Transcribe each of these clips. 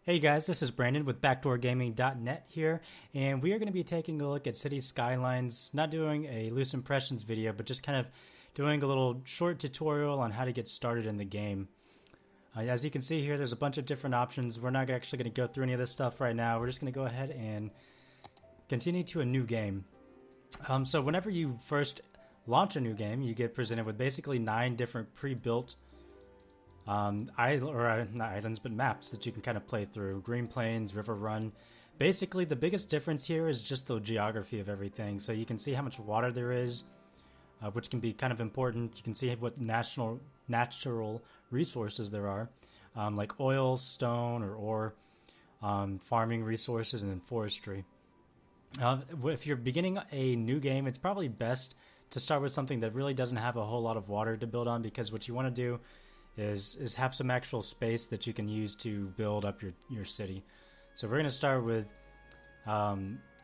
Hey guys, this is Brandon with BackdoorGaming.net here, and we are going to be taking a look at City Skylines, not doing a loose impressions video, but just kind of doing a little short tutorial on how to get started in the game. As you can see here, there's a bunch of different options. We're not actually going to go through any of this stuff right now. We're just going to go ahead and continue to a new game. So whenever you first launch a new game, you get presented with basically 9 different pre-built not islands, but maps that you can kind of play through. Green Plains, River Run. Basically, the biggest difference here is just the geography of everything. So you can see how much water there is, which can be kind of important. You can see what natural resources there are, like oil, stone, or ore, farming resources, and then forestry. If you're beginning a new game, it's probably best to start with something that really doesn't have a whole lot of water to build on, because what you want to do is have some actual space that you can use to build up your city. So we're going to start with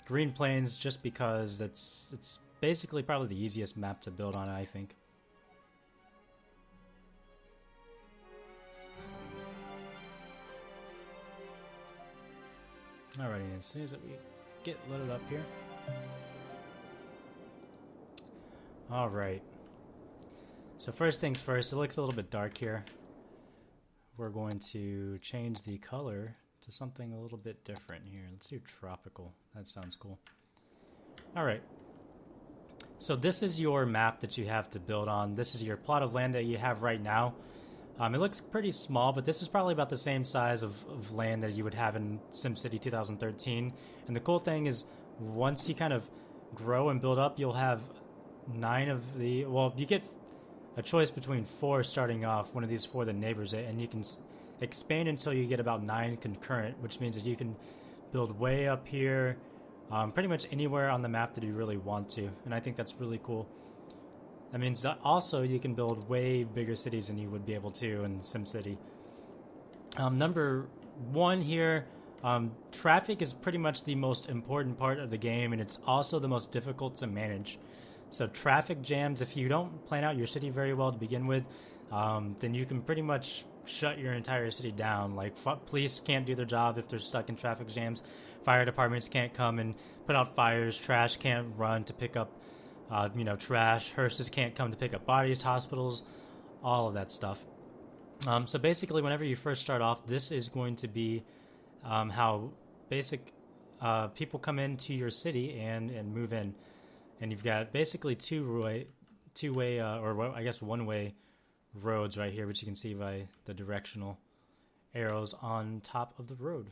Green Plains, just because it's basically probably the easiest map to build on, I think. Alrighty, as soon as we get loaded up here. Alright. So first things first, it looks a little bit dark here. We're going to change the color to something a little bit different here. Let's do tropical. That sounds cool. Alright. So this is your map that you have to build on. This is your plot of land that you have right now. It looks pretty small, but this is probably about the same size of land that you would have in SimCity 2013. And the cool thing is, once you kind of grow and build up, you'll have 9 of the... Well, you get a choice between 4 starting off, one of these 4 the neighbors, and you can expand until you get about 9 concurrent, which means that you can build way up here, pretty much anywhere on the map that you really want to, and I think that's really cool. That means that also you can build way bigger cities than you would be able to in SimCity. Number 1 here, traffic is pretty much the most important part of the game, and it's also the most difficult to manage. So traffic jams, if you don't plan out your city very well to begin with, then you can pretty much shut your entire city down. Like, police can't do their job if they're stuck in traffic jams. Fire departments can't come and put out fires. Trash can't run to pick up, trash. Hearses can't come to pick up bodies. Hospitals, all of that stuff. So basically, whenever you first start off, this is going to be how people come into your city and move in. And you've got basically one-way roads right here, which you can see by the directional arrows on top of the road.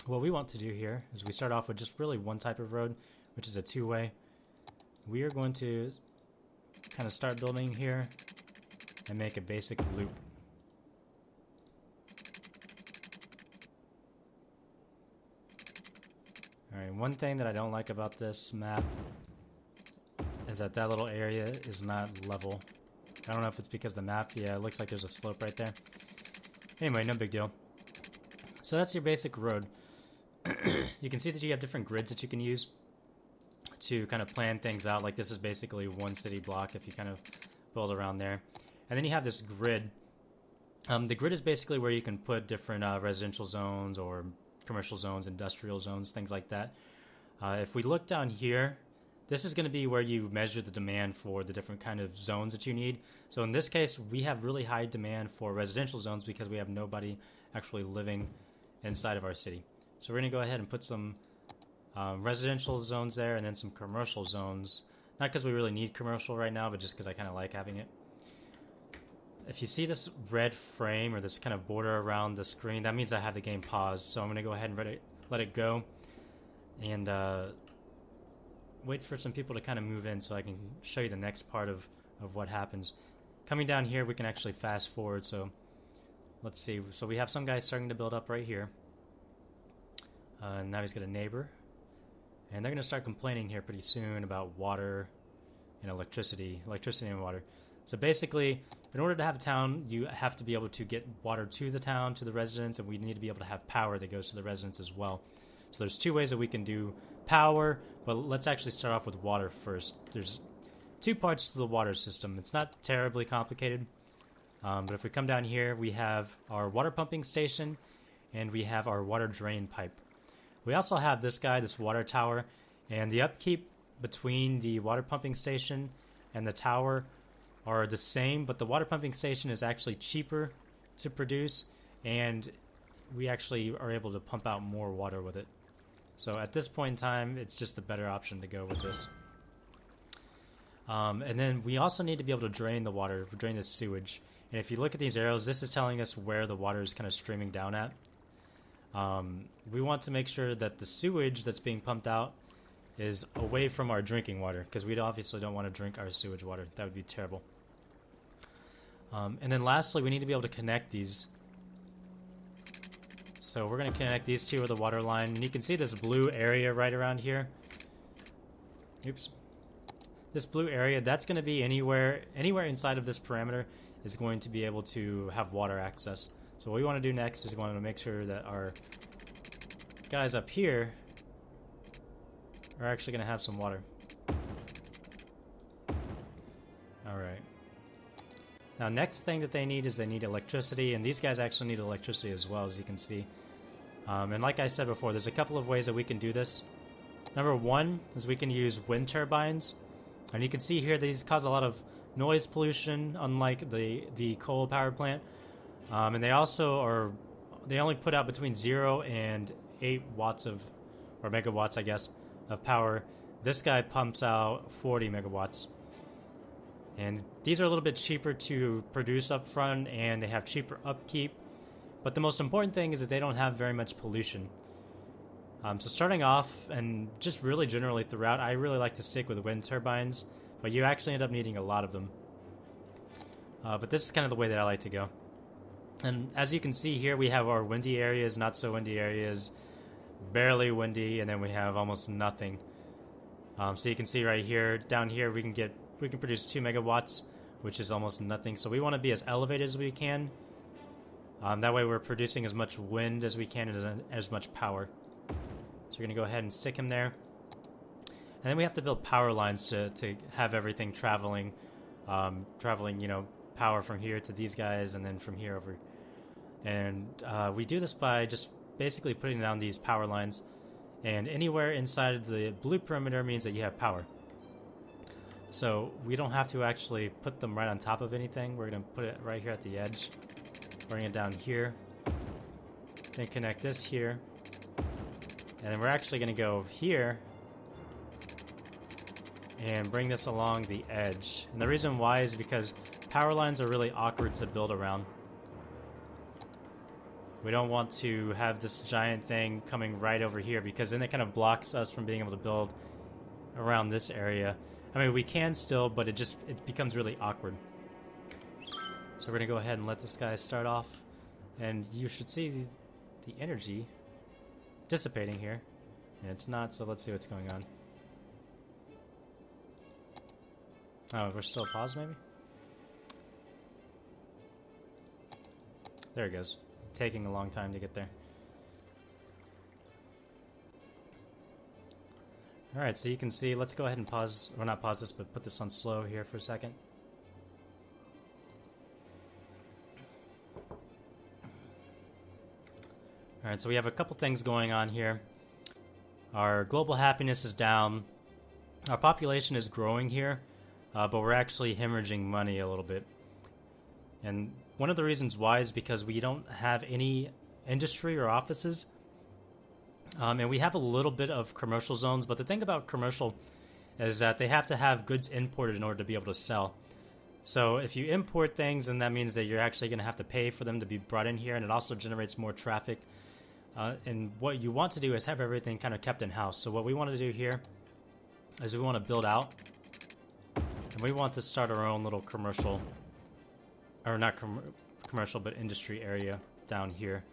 What we want to do here is we start off with just really one type of road, which is a 2-way. We are going to kind of start building here and make a basic loop. Alright, one thing that I don't like about this map is that little area is not level. I don't know if it's because the map, it looks like there's a slope right there. Anyway, no big deal. So that's your basic road. You can see that you have different grids that you can use to kind of plan things out. Like, this is basically one city block if you kind of build around there. And then you have this grid. The grid is basically where you can put different residential zones or commercial zones, industrial zones, things like that. If we look down here, this is going to be where you measure the demand for the different kind of zones that you need. So in this case, we have really high demand for residential zones because we have nobody actually living inside of our city. So we're going to go ahead and put some residential zones there, and then some commercial zones. Not because we really need commercial right now, but just because I kind of like having it. If you see this red frame or this kind of border around the screen, that means I have the game paused. So I'm going to go ahead and let it go. And wait for some people to kind of move in so I can show you the next part of what happens. Coming down here, we can actually fast forward. So let's see. So we have some guys starting to build up right here. And now he's got a neighbor. And they're going to start complaining here pretty soon about water and electricity and water. So basically, in order to have a town, you have to be able to get water to the town, to the residents, and we need to be able to have power that goes to the residents as well. So there's 2 ways that we can do power, but let's actually start off with water first. There's 2 parts to the water system. It's not terribly complicated, but if we come down here, we have our water pumping station, and we have our water drain pipe. We also have this guy, this water tower, and the upkeep between the water pumping station and the tower are the same, but the water pumping station is actually cheaper to produce, and we actually are able to pump out more water with it. So at this point in time, it's just a better option to go with this. And then we also need to be able to drain the water, drain the sewage. And if you look at these arrows, this is telling us where the water is kind of streaming down at. We want to make sure that the sewage that's being pumped out is away from our drinking water, because we obviously don't want to drink our sewage water. That would be terrible. And then lastly, we need to be able to connect these. So we're going to connect these two with a water line. And you can see this blue area right around here. Oops. This blue area, that's going to be anywhere inside of this parameter is going to be able to have water access. So what we want to do next is we want to make sure that our guys up here are actually going to have some water. Alright. Now next thing that they need is they need electricity, and these guys actually need electricity as well, as you can see. And like I said before, there's a couple of ways that we can do this. Number one is we can use wind turbines. And you can see here these cause a lot of noise pollution, unlike the coal power plant. And they only put out between 0 and 8 watts or megawatts, I guess, of power. This guy pumps out 40 megawatts. And these are a little bit cheaper to produce up front, and they have cheaper upkeep. But the most important thing is that they don't have very much pollution. So starting off, and just really generally throughout, I really like to stick with wind turbines, but you actually end up needing a lot of them. But this is kind of the way that I like to go. And as you can see here, we have our windy areas, not so windy areas, barely windy, and then we have almost nothing. So you can see right here, down here, we can produce 2 megawatts, which is almost nothing. So we want to be as elevated as we can. That way we're producing as much wind as we can and as much power. So we're going to go ahead and stick him there. And then we have to build power lines to have everything traveling, power from here to these guys and then from here over. And we do this by just basically putting down these power lines. And anywhere inside the blue perimeter means that you have power. So we don't have to actually put them right on top of anything. We're going to put it right here at the edge. Bring it down here. Then connect this here. And then we're actually going to go here and bring this along the edge. And the reason why is because power lines are really awkward to build around. We don't want to have this giant thing coming right over here, because then it kind of blocks us from being able to build around this area. I mean, we can still, but it becomes really awkward. So we're going to go ahead and let this guy start off. And you should see the energy dissipating here. And it's not, so let's see what's going on. Oh, we're still paused maybe? There it goes. Taking a long time to get there. Alright, so you can see, let's go ahead and pause, or not pause this, but put this on slow here for a second. Alright, so we have a couple things going on here. Our global happiness is down. Our population is growing here, but we're actually hemorrhaging money a little bit. And one of the reasons why is because we don't have any industry or offices. And we have a little bit of commercial zones, but the thing about commercial is that they have to have goods imported in order to be able to sell. So if you import things, then that means that you're actually going to have to pay for them to be brought in here, and it also generates more traffic. And what you want to do is have everything kind of kept in-house. So what we want to do here is we want to build out, and we want to start our own little commercial, or not commercial, but industry area down here.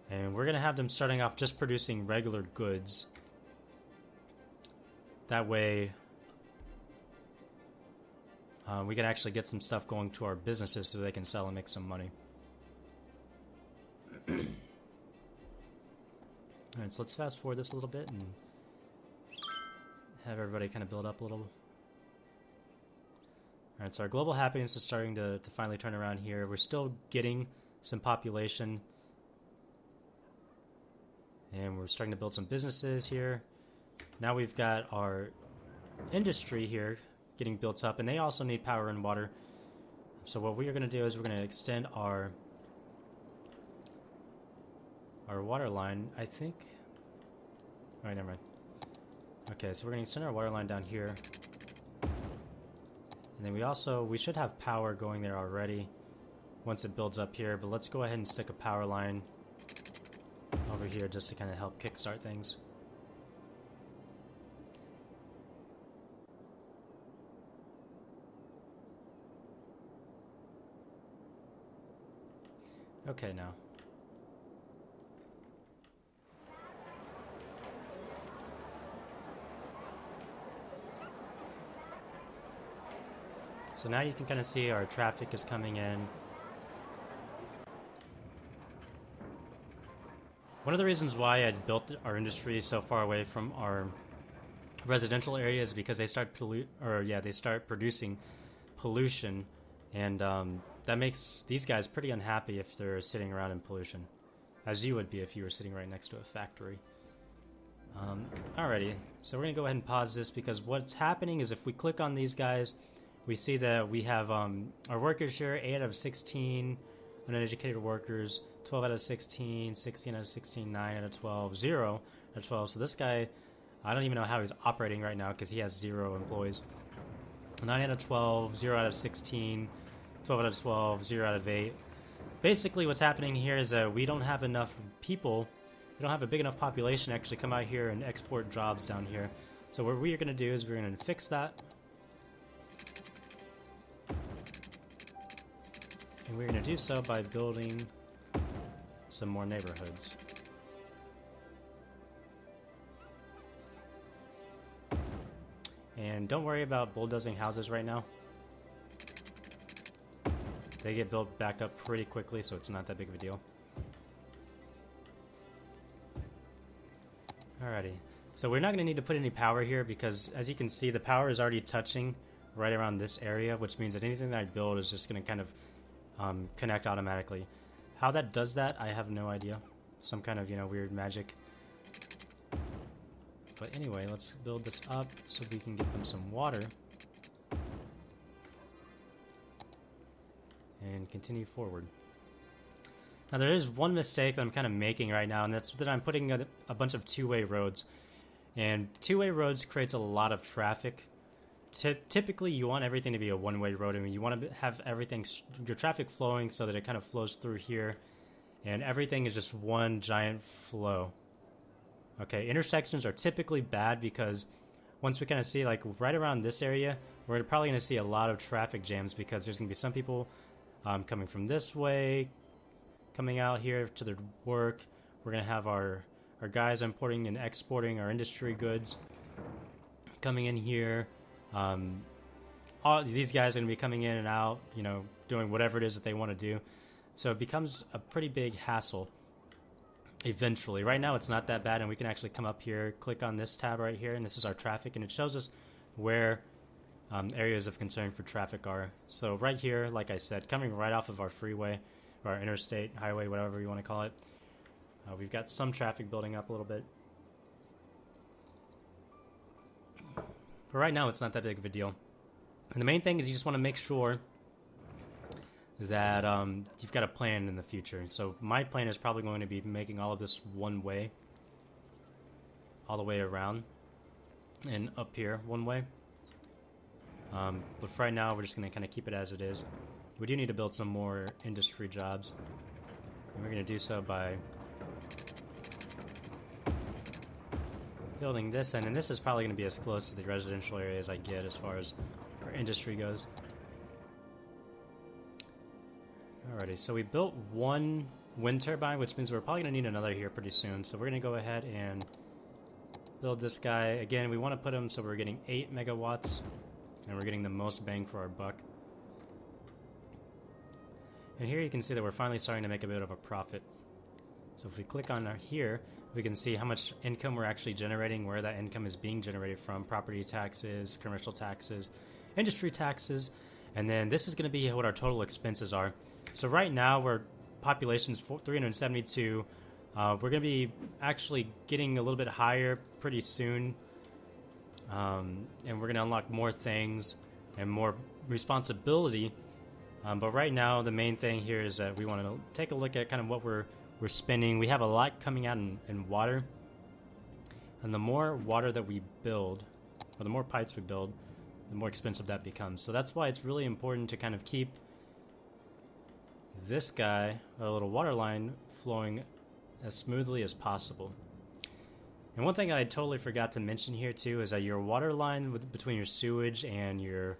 And we're going to have them starting off just producing regular goods. That way, we can actually get some stuff going to our businesses so they can sell and make some money. Alright, so let's fast forward this a little bit and have everybody kind of build up a little. Alright, so our global happiness is starting to finally turn around here. We're still getting some population. And we're starting to build some businesses here. Now we've got our industry here getting built up, and they also need power and water. So what we are going to do is we're going to extend our water line, I think. All right, never mind. Okay, so we're going to extend our water line down here. And then we should have power going there already once it builds up here, but let's go ahead and stick a power line over here just to kind of help kickstart things. Okay, now. So now you can kind of see our traffic is coming in. One of the reasons why I built our industry so far away from our residential area is because they start producing pollution, and that makes these guys pretty unhappy if they're sitting around in pollution, as you would be if you were sitting right next to a factory. Alrighty, so we're gonna go ahead and pause this because what's happening is if we click on these guys, we see that we have our workers here, 8 out of 16 uneducated workers, 12 out of 16, 16 out of 16, 9 out of 12, 0 out of 12. So this guy, I don't even know how he's operating right now because he has 0 employees. 9 out of 12, 0 out of 16, 12 out of 12, 0 out of 8. Basically what's happening here is that we don't have enough people, we don't have a big enough population to actually come out here and export jobs down here. So what we are going to do is we're going to fix that. And we're going to do so by building some more neighborhoods. And don't worry about bulldozing houses right now. They get built back up pretty quickly, so it's not that big of a deal. Alrighty, so we're not going to need to put any power here because, as you can see, the power is already touching right around this area, which means that anything that I build is just going to kind of connect automatically. How that does that, I have no idea. Some kind of, weird magic. But anyway, let's build this up so we can get them some water. And continue forward. Now there is one mistake that I'm kind of making right now, and that's that I'm putting a bunch of two-way roads. And two-way roads creates a lot of traffic. Typically, you want everything to be a one-way road. I mean, you want to have everything, your traffic flowing so that it kind of flows through here. And everything is just one giant flow. Okay, intersections are typically bad because once we kind of see, like, right around this area, we're probably going to see a lot of traffic jams because there's going to be some people coming from this way, coming out here to their work. We're going to have our guys importing and exporting our industry goods coming in here. All these guys are going to be coming in and out, doing whatever it is that they want to do. So it becomes a pretty big hassle eventually. Right now it's not that bad, and we can actually come up here, click on this tab right here, and this is our traffic, and it shows us where areas of concern for traffic are. So right here, like I said, coming right off of our freeway, or our interstate, highway, whatever you want to call it, we've got some traffic building up a little bit. But right now, it's not that big of a deal. And the main thing is you just want to make sure that you've got a plan in the future. So my plan is probably going to be making all of this one way, all the way around, and up here one way. But for right now, we're just going to kind of keep it as it is. We do need to build some more industry jobs, and we're going to do so by building this in, and this is probably going to be as close to the residential area as I get as far as our industry goes. Alrighty, so we built one wind turbine, which means we're probably going to need another here pretty soon. So we're going to go ahead and build this guy. Again, we want to put him so we're getting 8 megawatts, and we're getting the most bang for our buck. And here you can see that we're finally starting to make a bit of a profit. So if we click on here, we can see how much income we're actually generating, where that income is being generated from: property taxes, commercial taxes, industry taxes, and then this is going to be what our total expenses are. So right now, we're population's 372, We're going to be actually getting a little bit higher pretty soon. And we're going to unlock more things and more responsibility. But right now, the main thing here is that we want to take a look at kind of what we're spending. We have a lot coming out in water. And the more water that we build, or the more pipes we build, the more expensive that becomes. So that's why it's really important to kind of keep this guy, a little water line, flowing as smoothly as possible. And one thing I totally forgot to mention here too is that your water line between your sewage and your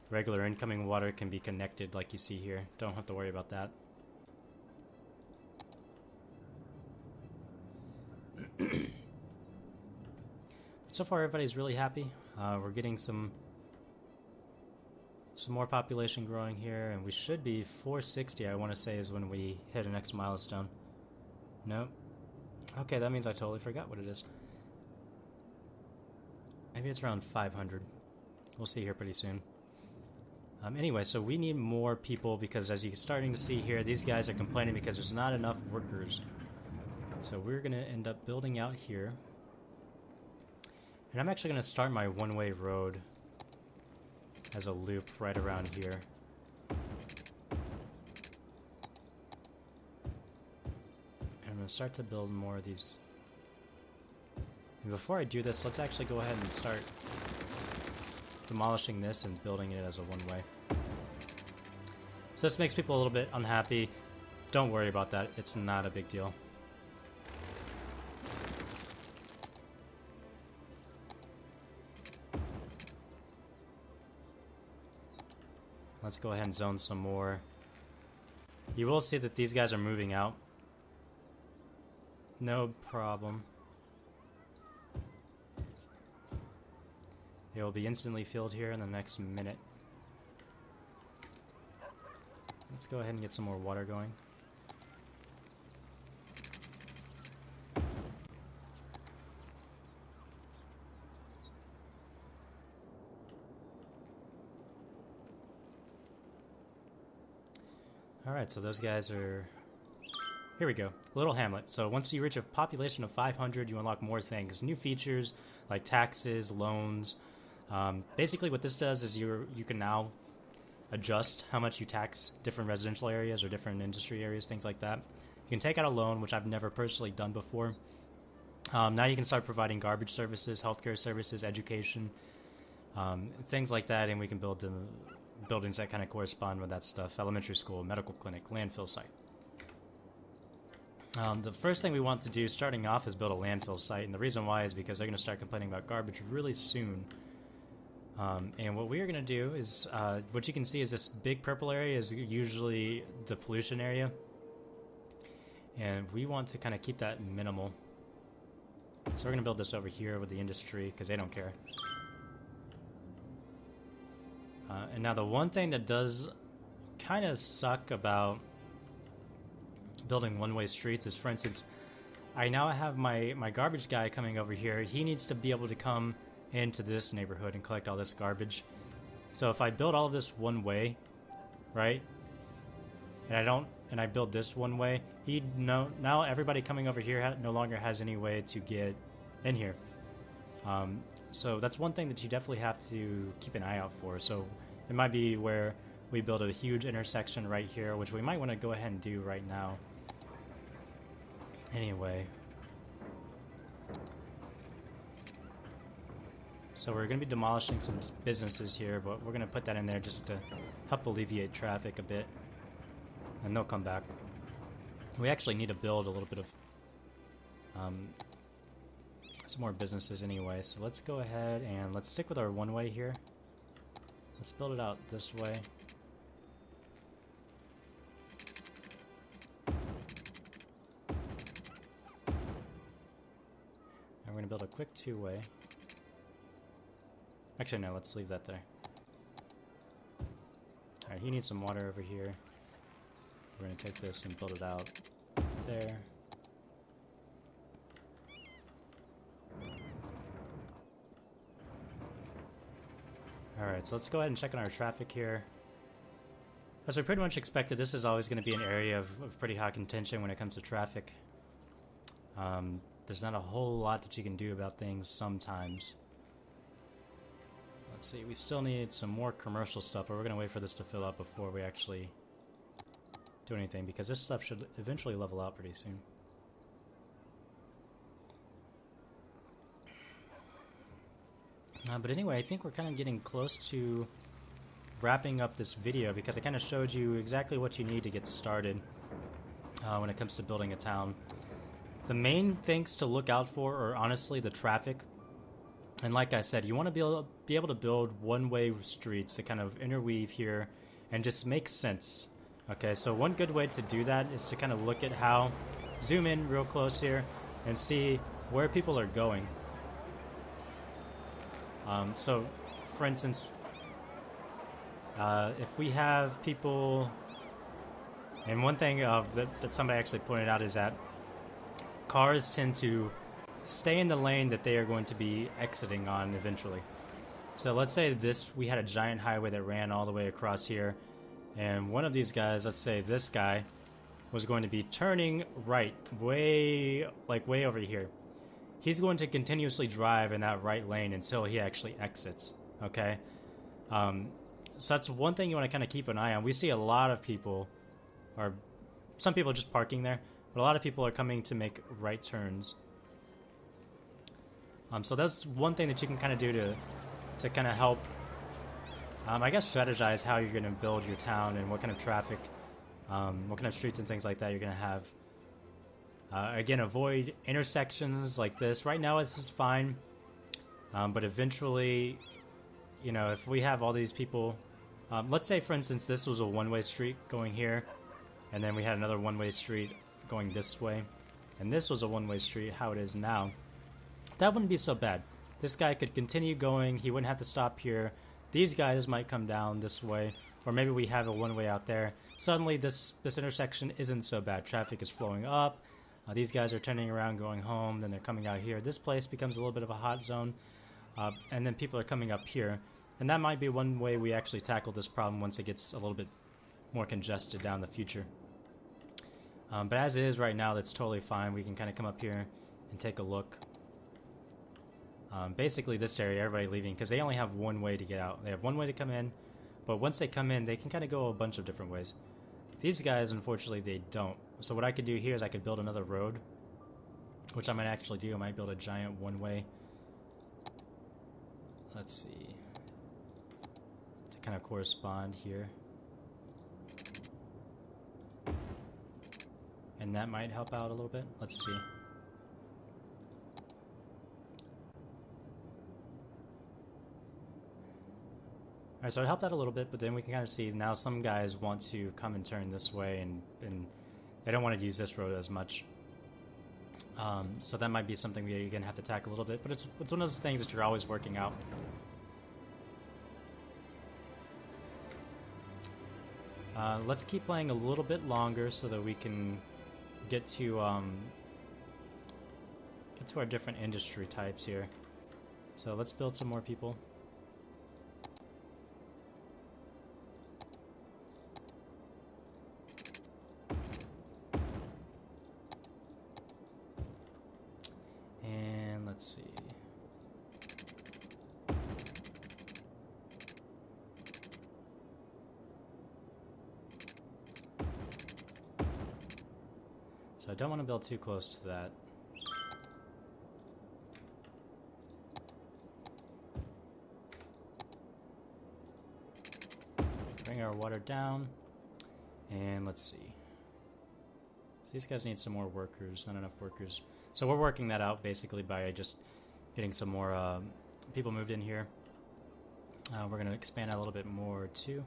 regular incoming water can be connected like you see here. Don't have to worry about that. So far everybody's really happy. We're getting some more population growing here, and we should be 460, I want to say, is when we hit a next milestone. Nope. Okay, that means I totally forgot what it is. Maybe it's around 500. We'll see here pretty soon. Anyway, so we need more people because as you're starting to see here, these guys are complaining because there's not enough workers. So we're going to end up building out here. And I'm actually going to start my one-way road as a loop right around here. And I'm going to start to build more of these. And before I do this, let's actually go ahead and start demolishing this and building it as a one-way. So this makes people a little bit unhappy. Don't worry about that. It's not a big deal. Let's go ahead and zone some more. You will see that these guys are moving out. No problem. They will be instantly filled here in the next minute. Let's go ahead and get some more water going. Alright, so those guys are... Here we go. Little Hamlet. So once you reach a population of 500, you unlock more things. New features like taxes, loans. Basically what this does is you can now adjust how much you tax different residential areas or different industry areas, things like that. You can take out a loan, which I've never personally done before. Now you can start providing garbage services, healthcare services, education, things like that, and we can build the buildings that kind of correspond with that stuff. Elementary school, medical clinic, landfill site. The first thing we want to do starting off is build a landfill site, and the reason why is because they're going to start complaining about garbage really soon. And what we are going to do is, what you can see is this big purple area is usually the pollution area. And we want to kind of keep that minimal. So we're going to build this over here with the industry because they don't care. And now the one thing that does kind of suck about building one-way streets is, for instance, I now have my garbage guy coming over here. He needs to be able to come into this neighborhood and collect all this garbage. So if I build all of this one way, right, and I build this one way, now everybody coming over here no longer has any way to get in here. So that's one thing that you definitely have to keep an eye out for. So it might be where we build a huge intersection right here, which we might want to go ahead and do right now. Anyway. So we're going to be demolishing some businesses here, but we're going to put that in there just to help alleviate traffic a bit. And they'll come back. We actually need to build a little bit of some more businesses anyway, so let's go ahead and let's stick with our one-way here. Let's build it out this way. And we're going to build a quick two-way. Actually, no, let's leave that there. Alright, he needs some water over here. We're going to take this and build it out there. Alright, so let's go ahead and check on our traffic here. As we pretty much expected, this is always going to be an area of pretty high contention when it comes to traffic. There's not a whole lot that you can do about things sometimes. Let's see, we still need some more commercial stuff, but we're going to wait for this to fill up before we actually do anything, because this stuff should eventually level out pretty soon. But anyway, I think we're kind of getting close to wrapping up this video, because I kind of showed you exactly what you need to get started when it comes to building a town. The main things to look out for are honestly the traffic. And like I said, you want to be able to build one-way streets that kind of interweave here and just make sense. Okay, so one good way to do that is to kind of look at how, zoom in real close here, and see where people are going. So, for instance, if we have people, and one thing that somebody actually pointed out is that cars tend to stay in the lane that they are going to be exiting on eventually. So let's say we had a giant highway that ran all the way across here, and one of these guys, let's say this guy, was going to be turning right, way over here. He's going to continuously drive in that right lane until he actually exits, okay? So that's one thing you want to kind of keep an eye on. We see a lot of people, or some people just parking there, but a lot of people are coming to make right turns. So that's one thing that you can kind of do to kind of help, I guess, strategize how you're going to build your town and what kind of traffic, what kind of streets and things like that you're going to have. Again, avoid intersections like this. Right now this is fine, but eventually, you know, if we have all these people, let's say for instance this was a one-way street going here, and then we had another one-way street going this way, and this was a one-way street how it is now, that wouldn't be so bad. This guy could continue going, he wouldn't have to stop here. These guys might come down this way, or maybe we have a one-way out there. Suddenly this intersection isn't so bad. Traffic is flowing up, these guys are turning around going home, then they're coming out here. This place becomes a little bit of a hot zone, and then people are coming up here, and that might be one way we actually tackle this problem once it gets a little bit more congested down the future. But as it is right now, that's totally fine. We can kind of come up here and take a look. Basically this area, everybody leaving, because they only have one way to get out. They have one way to come in, but once they come in, they can kind of go a bunch of different ways. These guys, unfortunately, they don't. So what I could do here is I could build another road, which I might actually do. I might build a giant one-way. Let's see. To kind of correspond here. And that might help out a little bit. Let's see. Alright, so it helped out a little bit, but then we can kind of see now some guys want to come and turn this way, and they don't want to use this road as much. So that might be something you're going to have to tackle a little bit, but it's one of those things that you're always working out. Let's keep playing a little bit longer so that we can get to our different industry types here. So let's build some more people. And let's see. So I don't want to build too close to that. Bring our water down, and let's see. So these guys need some more workers, not enough workers. So we're working that out basically by just getting some more people moved in here. We're going to expand out a little bit more too.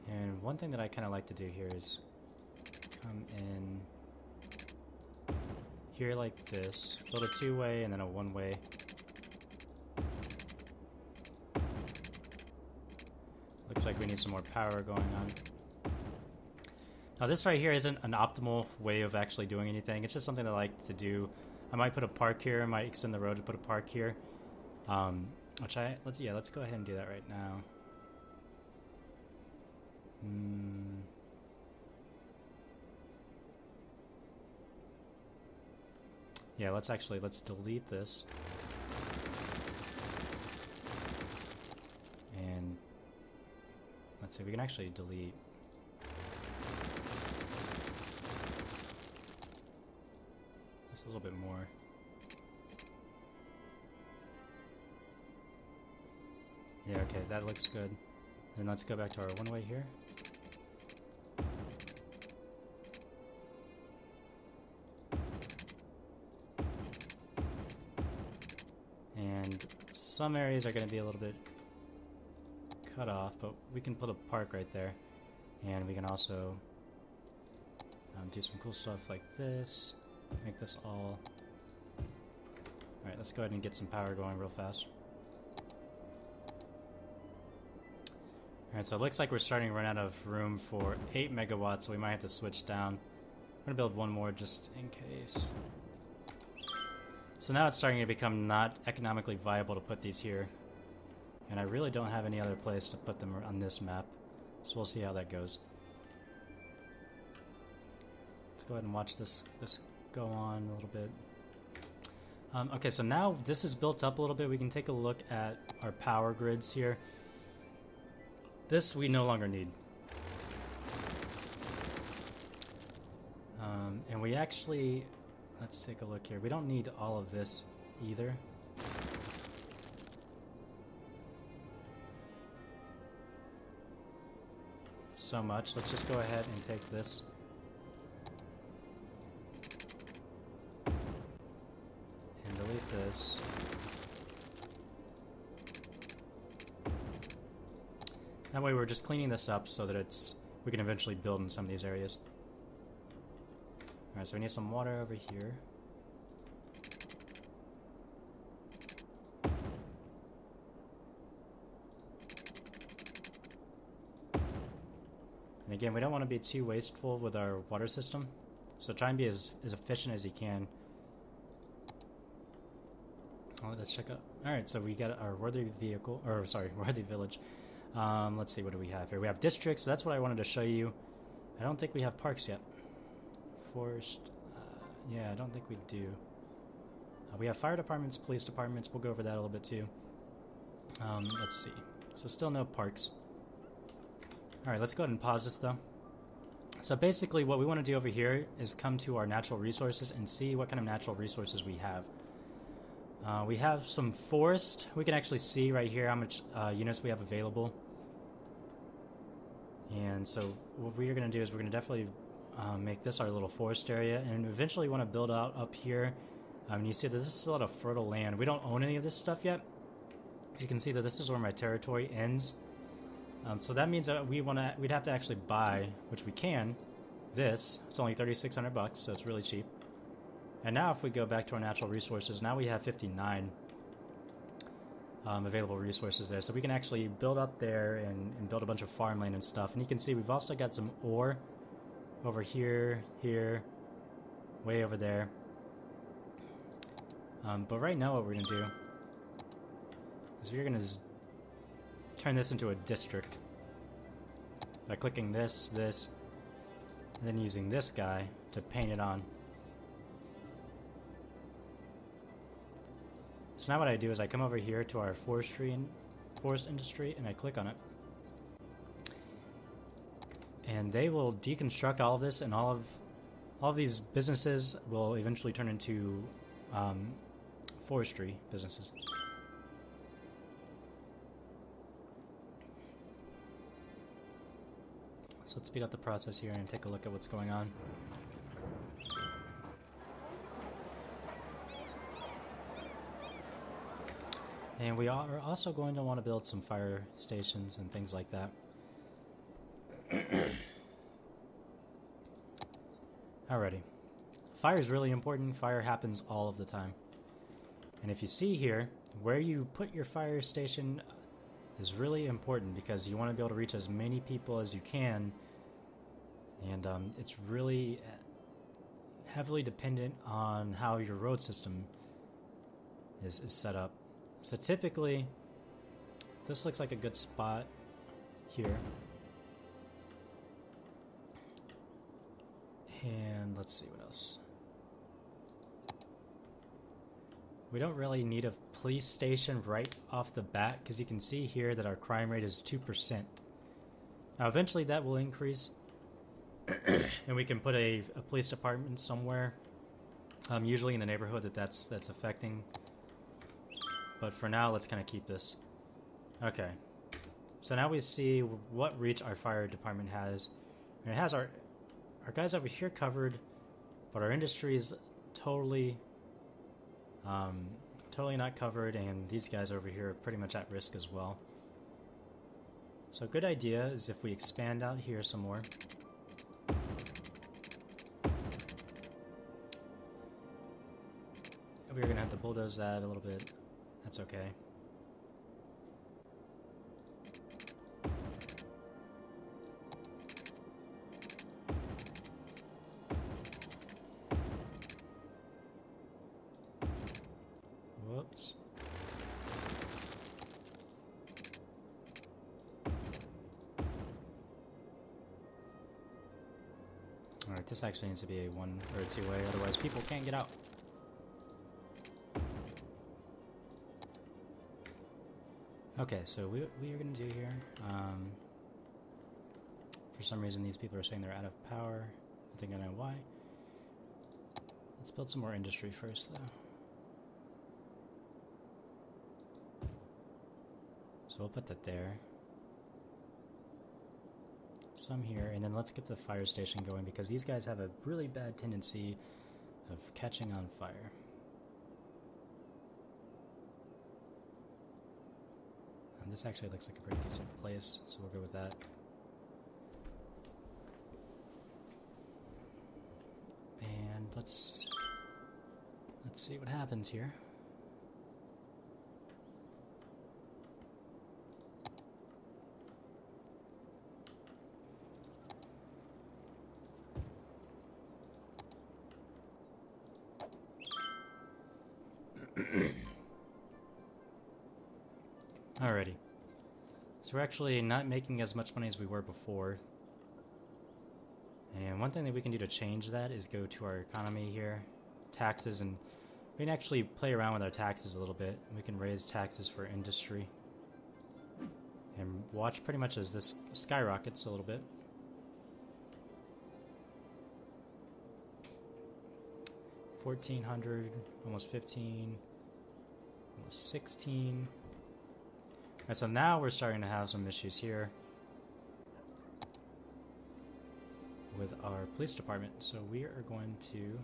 And one thing that I kind of like to do here is come in here like this, build a two-way and then a one-way. Looks like we need some more power going on. Now this right here isn't an optimal way of actually doing anything. It's just something that I like to do. I might put a park here. I might extend the road to put a park here. Let's go ahead and do that right now. Yeah, let's delete this. And let's see, we can actually delete. This a little bit more. Yeah, okay, that looks good. Then let's go back to our one-way here. And some areas are going to be a little bit cut off, but we can put a park right there. And we can also do some cool stuff like this. Make this all... Alright, let's go ahead and get some power going real fast. Alright, so it looks like we're starting to run out of room for 8 megawatts, so we might have to switch down. I'm going to build one more just in case. So now it's starting to become not economically viable to put these here. And I really don't have any other place to put them on this map. So we'll see how that goes. Let's go ahead and watch this go on a little bit. Okay, so now this is built up a little bit. We can take a look at our power grids here. This we no longer need. And we actually... Let's take a look here. We don't need all of this either. So much. Let's just go ahead and take this. And delete this. That way we're just cleaning this up so that we can eventually build in some of these areas. Alright, so we need some water over here. And again, we don't want to be too wasteful with our water system, so try and be as efficient as you can. Oh, let's check out. Alright, so we got our worthy vehicle, or sorry, worthy village. Let's see, what do we have here? We have districts, so that's what I wanted to show you. I don't think we have parks yet. Forced, yeah, I don't think we do. We have fire departments, police departments. We'll go over that a little bit too. Let's see. So still no parks. Alright, let's go ahead and pause this though. So basically what we want to do over here is come to our natural resources and see what kind of natural resources we have. We have some forest. We can actually see right here how much units we have available. And so what we are going to do is we're going to definitely make this our little forest area, and eventually want to build out up here. You see that this is a lot of fertile land. We don't own any of this stuff yet. You can see that this is where my territory ends. So that means that we'd have to actually buy, which we can, this. It's only 3,600 bucks, so it's really cheap. And now if we go back to our natural resources, now we have 59 available resources there. So we can actually build up there and build a bunch of farmland and stuff. And you can see we've also got some ore over here, way over there. But right now what we're going to do is we're going to turn this into a district by clicking this, and then using this guy to paint it on. So now what I do is I come over here to our forest industry and I click on it. And they will deconstruct all of this, and all of these businesses will eventually turn into forestry businesses. So let's speed up the process here and take a look at what's going on. And we are also going to want to build some fire stations and things like that. Alrighty. Fire is really important. Fire happens all of the time. And if you see here, where you put your fire station is really important because you want to be able to reach as many people as you can. And it's really heavily dependent on how your road system is set up. So typically, this looks like a good spot here. And let's see what else. We don't really need a police station right off the bat, because you can see here that our crime rate is 2%. Now eventually that will increase, and we can put a police department somewhere, usually in the neighborhood that's affecting. But for now, let's kind of keep this. Okay. So now we see what reach our fire department has. And it has our guys over here covered, but our industry is totally not covered, and these guys over here are pretty much at risk as well. So a good idea is if we expand out here some more. We're going to have to bulldoze that a little bit. That's okay. Whoops. Alright, this actually needs to be a 1 or a 2-way, otherwise people can't get out. Okay, so what we are going to do here, for some reason these people are saying they're out of power. I think I know why. Let's build some more industry first, though. So we'll put that there. Some here, and then let's get the fire station going, because these guys have a really bad tendency of catching on fire. And this actually looks like a pretty decent place, so we'll go with that. And let's see what happens here. Alrighty. So we're actually not making as much money as we were before. And one thing that we can do to change that is go to our economy here, taxes, and we can actually play around with our taxes a little bit. We can raise taxes for industry. And watch pretty much as this skyrockets a little bit. $1,400, almost 15, almost 16. Alright, so now we're starting to have some issues here with our police department. So we are going to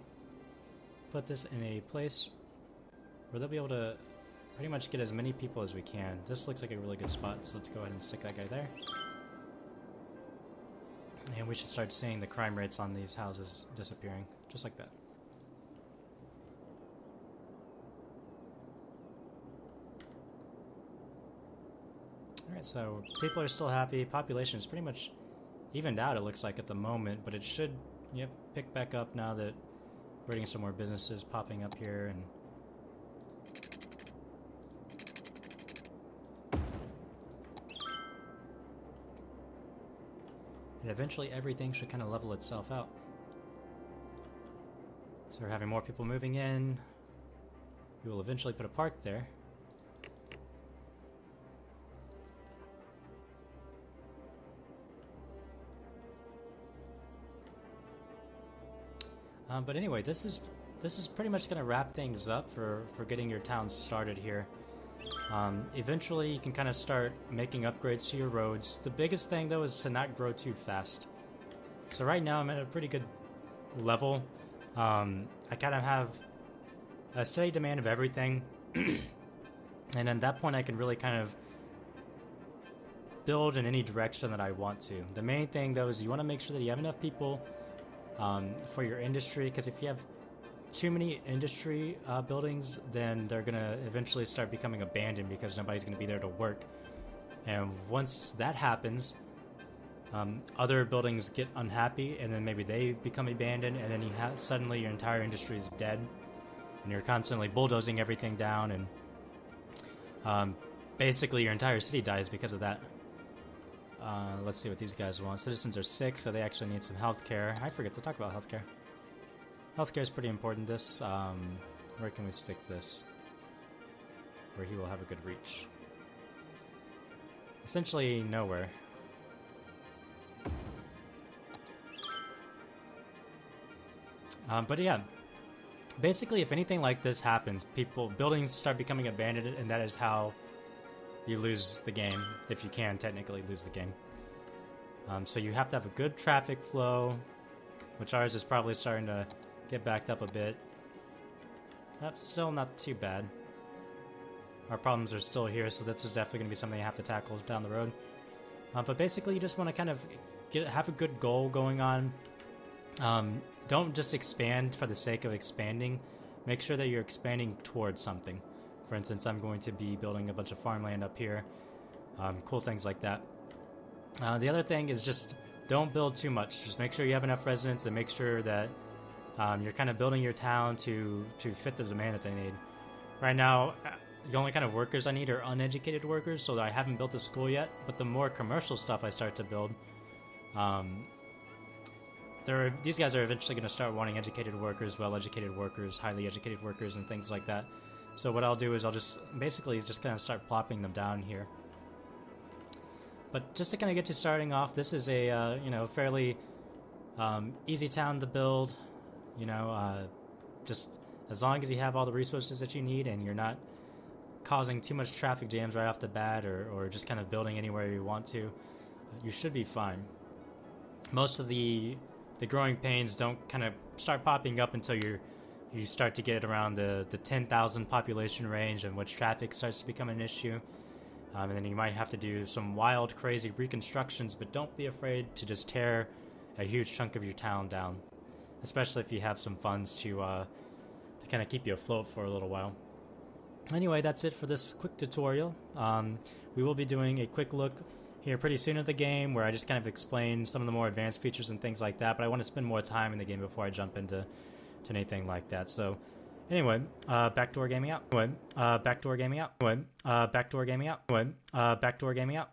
put this in a place where they'll be able to pretty much get as many people as we can. This looks like a really good spot, so let's go ahead and stick that guy there. And we should start seeing the crime rates on these houses disappearing, just like that. Alright, so people are still happy. Population is pretty much evened out, it looks like, at the moment, but it should, yep, pick back up now that we're getting some more businesses popping up here. And eventually everything should kind of level itself out. So we're having more people moving in. We will eventually put a park there. But anyway, this is pretty much going to wrap things up for getting your town started here. Eventually, you can kind of start making upgrades to your roads. The biggest thing, though, is to not grow too fast. So right now, I'm at a pretty good level. I kind of have a steady demand of everything. And at that point, I can really kind of build in any direction that I want to. The main thing, though, is you want to make sure that you have enough people for your industry, because if you have too many industry buildings, then they're going to eventually start becoming abandoned because nobody's going to be there to work. And once that happens, other buildings get unhappy, and then maybe they become abandoned, and then suddenly your entire industry is dead, and you're constantly bulldozing everything down, and basically your entire city dies because of that. Let's see what these guys want. Citizens are sick, so they actually need some healthcare. I forget to talk about healthcare. Healthcare is pretty important. Where can we stick this? Where he will have a good reach. Essentially nowhere. But yeah, basically, if anything like this happens, buildings start becoming abandoned, and that is how you lose the game, if you can technically lose the game. So you have to have a good traffic flow, which ours is probably starting to get backed up a bit. That's still not too bad. Our problems are still here, so this is definitely going to be something you have to tackle down the road. But basically, you just want to kind of have a good goal going on. Don't just expand for the sake of expanding. Make sure that you're expanding towards something. For instance, I'm going to be building a bunch of farmland up here. Cool things like that. The other thing is just don't build too much. Just make sure you have enough residents and make sure that you're kind of building your town to fit the demand that they need. Right now, the only kind of workers I need are uneducated workers, so I haven't built a school yet. But the more commercial stuff I start to build, these guys are eventually going to start wanting educated workers, well-educated workers, highly educated workers, and things like that. So what I'll do is I'll just basically kind of start plopping them down here. But just to kind of get you starting off, this is a fairly easy town to build. Just as long as you have all the resources that you need and you're not causing too much traffic jams right off the bat, or just kind of building anywhere you want to, you should be fine. Most of the growing pains don't kind of start popping up until you start to get around the 10,000 population range, in which traffic starts to become an issue. And then you might have to do some wild, crazy reconstructions, but don't be afraid to just tear a huge chunk of your town down, especially if you have some funds to kind of keep you afloat for a little while. Anyway, that's it for this quick tutorial. We will be doing a quick look here pretty soon at the game, where I just kind of explain some of the more advanced features and things like that, but I want to spend more time in the game before I jump into anything like that. So anyway, Backdoor Gaming out. Backdoor Gaming out. Backdoor Gaming out. Backdoor Gaming out.